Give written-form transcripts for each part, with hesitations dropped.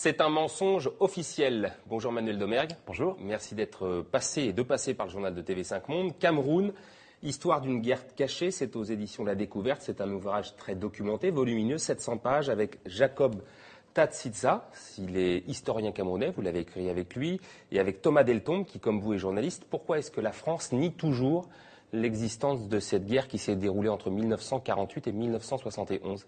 C'est un mensonge officiel. Bonjour Manuel Domergue. Bonjour. Merci d'être passé par le journal de TV5 Monde. Cameroun, histoire d'une guerre cachée, c'est aux éditions La Découverte. C'est un ouvrage très documenté, volumineux, 700 pages, avec Jacob Tatsitsa. Il est historien camerounais, vous l'avez écrit avec lui, et avec Thomas Deltombe, qui, comme vous, est journaliste. Pourquoi est-ce que la France nie toujours l'existence de cette guerre qui s'est déroulée entre 1948 et 1971 ?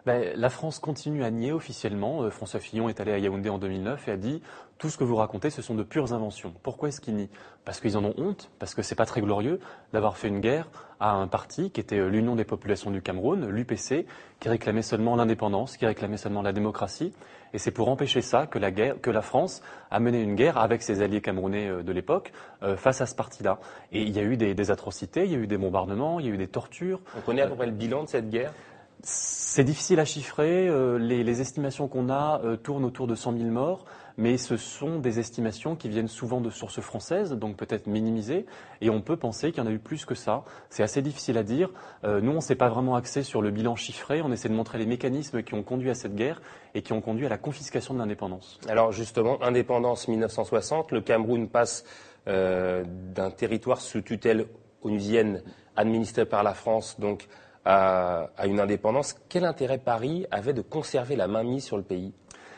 La France continue à nier officiellement. François Fillon est allé à Yaoundé en 2009 et a dit « Tout ce que vous racontez, ce sont de pures inventions ». Pourquoi est-ce qu'ils nient ? Parce qu'ils en ont honte, parce que c'est pas très glorieux d'avoir fait une guerre à un parti qui était l'Union des populations du Cameroun, l'UPC, qui réclamait seulement l'indépendance, qui réclamait seulement la démocratie. Et c'est pour empêcher ça que la France a mené une guerre avec ses alliés camerounais de l'époque face à ce parti-là. Et il y a eu des atrocités, il y a eu des bombardements, il y a eu des tortures. On connaît à peu près le bilan de cette guerre ? C'est difficile à chiffrer. Les estimations qu'on a tournent autour de 100 000 morts, mais ce sont des estimations qui viennent souvent de sources françaises, donc peut-être minimisées, et on peut penser qu'il y en a eu plus que ça. C'est assez difficile à dire. Nous, on ne s'est pas vraiment axé sur le bilan chiffré. On essaie de montrer les mécanismes qui ont conduit à cette guerre et qui ont conduit à la confiscation de l'indépendance. Alors justement, indépendance 1960, le Cameroun passe d'un territoire sous tutelle onusienne administré par la France, donc à une indépendance. Quel intérêt Paris avait de conserver la mainmise sur le pays ?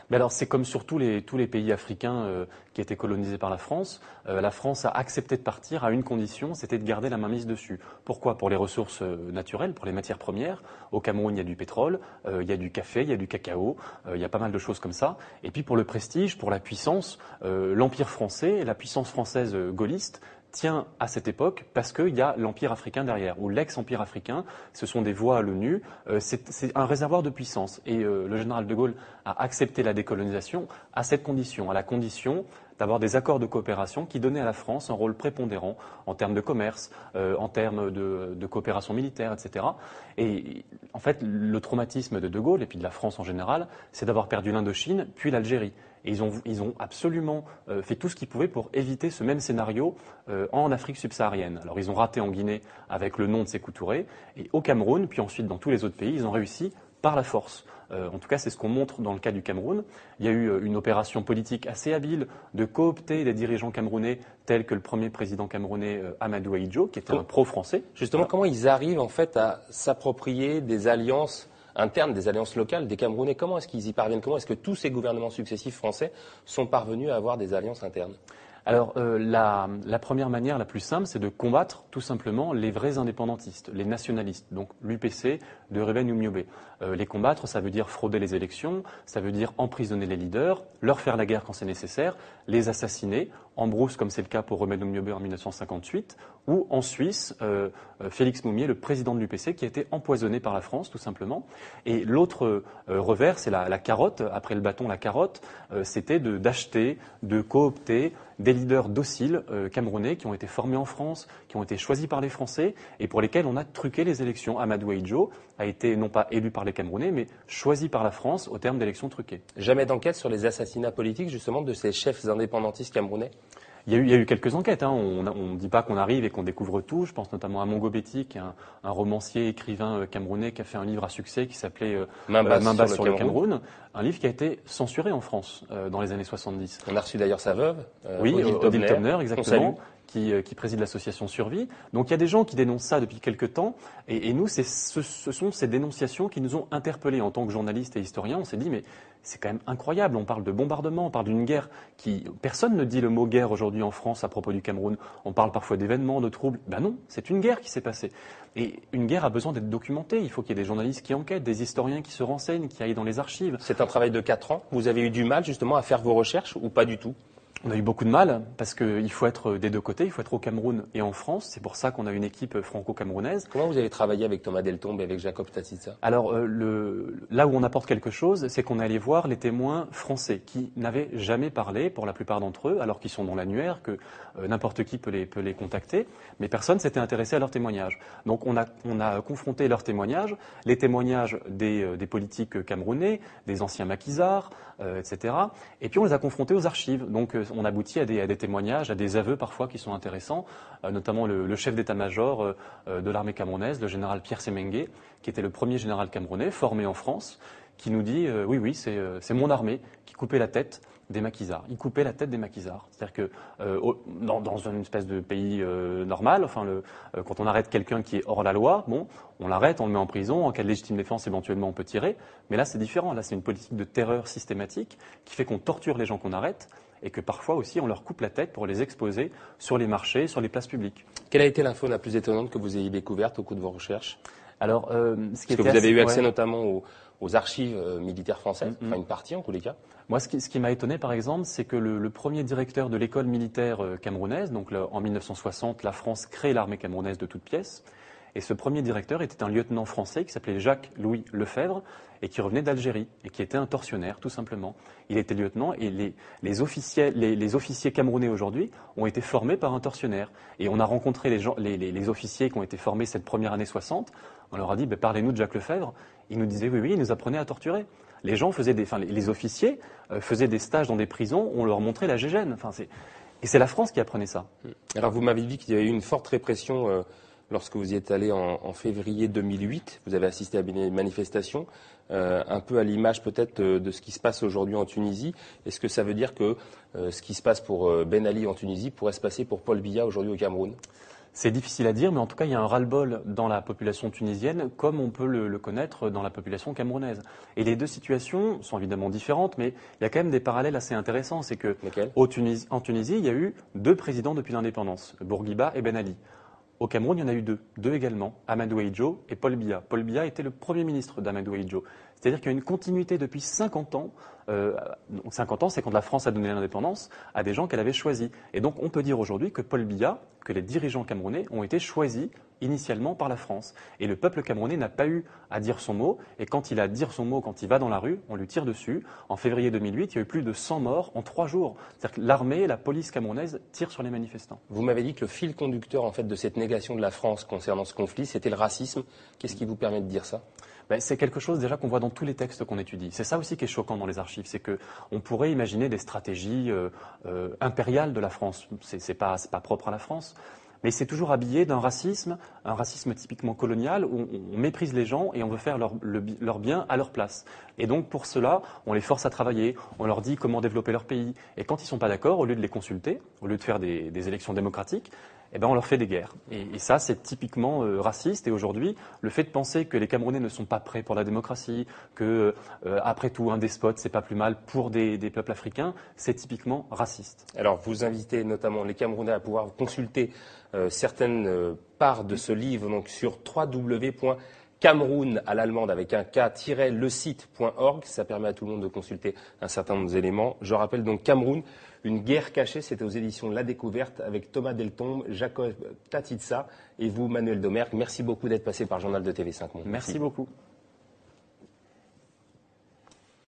Alors c'est comme sur tous les pays africains qui étaient colonisés par la France. La France a accepté de partir à une condition, c'était de garder la mainmise dessus. Pourquoi ? Pour les ressources naturelles, pour les matières premières. Au Cameroun, il y a du pétrole, il y a du café, il y a du cacao, il y a pas mal de choses comme ça. Et puis pour le prestige, pour la puissance, l'Empire français, la puissance française gaulliste, tient à cette époque parce qu'il y a l'Empire africain derrière, ou l'ex-Empire africain, ce sont des voies à l'ONU, c'est un réservoir de puissance. Et le général de Gaulle a accepté la décolonisation à cette condition, à la condition d'avoir des accords de coopération qui donnaient à la France un rôle prépondérant en termes de commerce, en termes de coopération militaire, etc. Et en fait, le traumatisme de Gaulle, et puis de la France en général, c'est d'avoir perdu l'Indochine, puis l'Algérie. Et ils ont absolument fait tout ce qu'ils pouvaient pour éviter ce même scénario en Afrique subsaharienne. Alors ils ont raté en Guinée avec le nom de Sékou Touré, et au Cameroun, puis ensuite dans tous les autres pays, ils ont réussi par la force. En tout cas, c'est ce qu'on montre dans le cas du Cameroun. Il y a eu une opération politique assez habile de coopter des dirigeants camerounais tels que le premier président camerounais Amadou Ahidjo, qui était un pro-français. Justement, comment ils arrivent en fait à s'approprier des alliances internes, des alliances locales des Camerounais? Comment est-ce qu'ils y parviennent? Comment est-ce que tous ces gouvernements successifs français sont parvenus à avoir des alliances internes? Alors, la première manière, la plus simple, c'est de combattre tout simplement les vrais indépendantistes, les nationalistes, donc l'UPC de Reben Oumiobe. Les combattre, ça veut dire frauder les élections, ça veut dire emprisonner les leaders, leur faire la guerre quand c'est nécessaire, les assassiner, en brousse comme c'est le cas pour Reben Oumiobe en 1958, ou en Suisse, Félix Moumié, le président de l'UPC, qui a été empoisonné par la France, tout simplement. Et l'autre revers, c'est la carotte, après le bâton, la carotte, c'était d'acheter, de coopter des leaders dociles camerounais qui ont été formés en France, qui ont été choisis par les Français et pour lesquels on a truqué les élections. Amadou Ahidjo a été non pas élu par les Camerounais, mais choisi par la France au terme d'élections truquées. Jamais d'enquête sur les assassinats politiques, justement, de ces chefs indépendantistes camerounais? Il y a eu quelques enquêtes. On ne dit pas qu'on arrive et qu'on découvre tout. Je pense notamment à Mongo Betty, qui est un romancier, écrivain camerounais qui a fait un livre à succès qui s'appelait Main basse sur le Cameroun. Un livre qui a été censuré en France dans les années 70. On a reçu d'ailleurs sa veuve, Odile Tobner, exactement, qui préside l'association Survie. Donc il y a des gens qui dénoncent ça depuis quelques temps. Et nous, ce sont ces dénonciations qui nous ont interpellés en tant que journalistes et historiens. On s'est dit, mais c'est quand même incroyable. On parle de bombardement, on parle d'une guerre qui... Personne ne dit le mot guerre aujourd'hui en France à propos du Cameroun. On parle parfois d'événements, de troubles. Ben non, c'est une guerre qui s'est passée. Et une guerre a besoin d'être documentée. Il faut qu'il y ait des journalistes qui enquêtent, des historiens qui se renseignent, qui aillent dans les archives. C'est un travail de 4 ans. Vous avez eu du mal justement à faire vos recherches ou pas du tout? On a eu beaucoup de mal parce qu'il faut être des deux côtés, il faut être au Cameroun et en France. C'est pour ça qu'on a une équipe franco-camerounaise. Comment vous avez travaillé avec Thomas Deltombe et avec Jacob Tatsitsa? Alors là où on apporte quelque chose, c'est qu'on est allé voir les témoins français qui n'avaient jamais parlé, pour la plupart d'entre eux, alors qu'ils sont dans l'annuaire, que n'importe qui peut les contacter, mais personne s'était intéressé à leurs témoignages. Donc on a confronté leurs témoignages, les témoignages des politiques camerounais, des anciens maquisards, etc. Et puis on les a confrontés aux archives. Donc on aboutit à des témoignages, à des aveux parfois qui sont intéressants, notamment le chef d'état-major de l'armée camerounaise, le général Pierre Semengue, qui était le premier général camerounais formé en France, qui nous dit oui, c'est mon armée qui coupait la tête des maquisards. Ils coupaient la tête des maquisards. C'est-à-dire que dans une espèce de pays normal, quand on arrête quelqu'un qui est hors la loi, bon, on l'arrête, on le met en prison, en cas de légitime défense, éventuellement on peut tirer. Mais là, c'est différent. Là, c'est une politique de terreur systématique qui fait qu'on torture les gens qu'on arrête et que parfois aussi on leur coupe la tête pour les exposer sur les marchés, sur les places publiques. Quelle a été l'info la plus étonnante que vous ayez découverte au cours de vos recherches? Alors, Parce que vous avez eu accès notamment aux archives militaires françaises, enfin une partie en tous les cas. Moi, ce qui m'a étonné, par exemple, c'est que le premier directeur de l'école militaire camerounaise, donc en 1960, la France crée l'armée camerounaise de toutes pièces. Et ce premier directeur était un lieutenant français qui s'appelait Jacques-Louis Lefebvre et qui revenait d'Algérie et qui était un tortionnaire, tout simplement. Il était lieutenant et les officiers camerounais aujourd'hui ont été formés par un tortionnaire. Et on a rencontré les officiers qui ont été formés cette première année 60. On leur a dit, parlez-nous de Jacques Lefebvre. Ils nous disaient, oui, il nous apprenait à torturer. Les gens les officiers faisaient des stages dans des prisons, on leur montrait la gégène. Et c'est la France qui apprenait ça. Alors vous m'avez dit qu'il y avait eu une forte répression lorsque vous y êtes allé en février 2008. Vous avez assisté à des manifestations, un peu à l'image peut-être de ce qui se passe aujourd'hui en Tunisie. Est-ce que ça veut dire que ce qui se passe pour Ben Ali en Tunisie pourrait se passer pour Paul Biya aujourd'hui au Cameroun? C'est difficile à dire, mais en tout cas, il y a un ras-le-bol dans la population tunisienne, comme on peut le connaître dans la population camerounaise. Et les deux situations sont évidemment différentes, mais il y a quand même des parallèles assez intéressants. C'est que en Tunisie, il y a eu 2 présidents depuis l'indépendance, Bourguiba et Ben Ali. Au Cameroun, il y en a eu 2 également, Amadou Ahidjo et Paul Biya. Paul Biya était le premier ministre d'Amadou Ahidjo. C'est-à-dire qu'il y a une continuité depuis 50 ans. 50 ans, c'est quand la France a donné l'indépendance à des gens qu'elle avait choisis. Et donc, on peut dire aujourd'hui que Paul Biya, que les dirigeants camerounais ont été choisis initialement par la France. Et le peuple camerounais n'a pas eu à dire son mot. Et quand il a à dire son mot, quand il va dans la rue, on lui tire dessus. En février 2008, il y a eu plus de 100 morts en 3 jours. C'est-à-dire que l'armée, la police camerounaise tirent sur les manifestants. Vous m'avez dit que le fil conducteur en fait de cette négation de la France concernant ce conflit, c'était le racisme. Qu'est-ce qui vous permet de dire ça? C'est quelque chose déjà qu'on voit dans tous les textes qu'on étudie. C'est ça aussi qui est choquant dans les archives, c'est qu'on pourrait imaginer des stratégies impériales de la France. C'est pas propre à la France. Mais c'est toujours habillé d'un racisme, un racisme typiquement colonial, où on méprise les gens et on veut faire leur bien à leur place. Et donc pour cela, on les force à travailler, on leur dit comment développer leur pays. Et quand ils ne sont pas d'accord, au lieu de les consulter, au lieu de faire des élections démocratiques, on leur fait des guerres. Et ça, c'est typiquement raciste. Et aujourd'hui, le fait de penser que les Camerounais ne sont pas prêts pour la démocratie, que après tout, un despote, c'est pas plus mal pour des peuples africains, c'est typiquement raciste. Alors, vous invitez notamment les Camerounais à pouvoir consulter certaines parts de ce livre donc sur www.cameroun à l'allemande avec un k-le-site.org. Ça permet à tout le monde de consulter un certain nombre d'éléments. Je rappelle donc Cameroun, une guerre cachée, c'était aux éditions La Découverte avec Thomas Deltombe, Jacob Tatitsa et vous, Manuel Domergue. Merci beaucoup d'être passé par le journal de TV5 Monde. Merci beaucoup.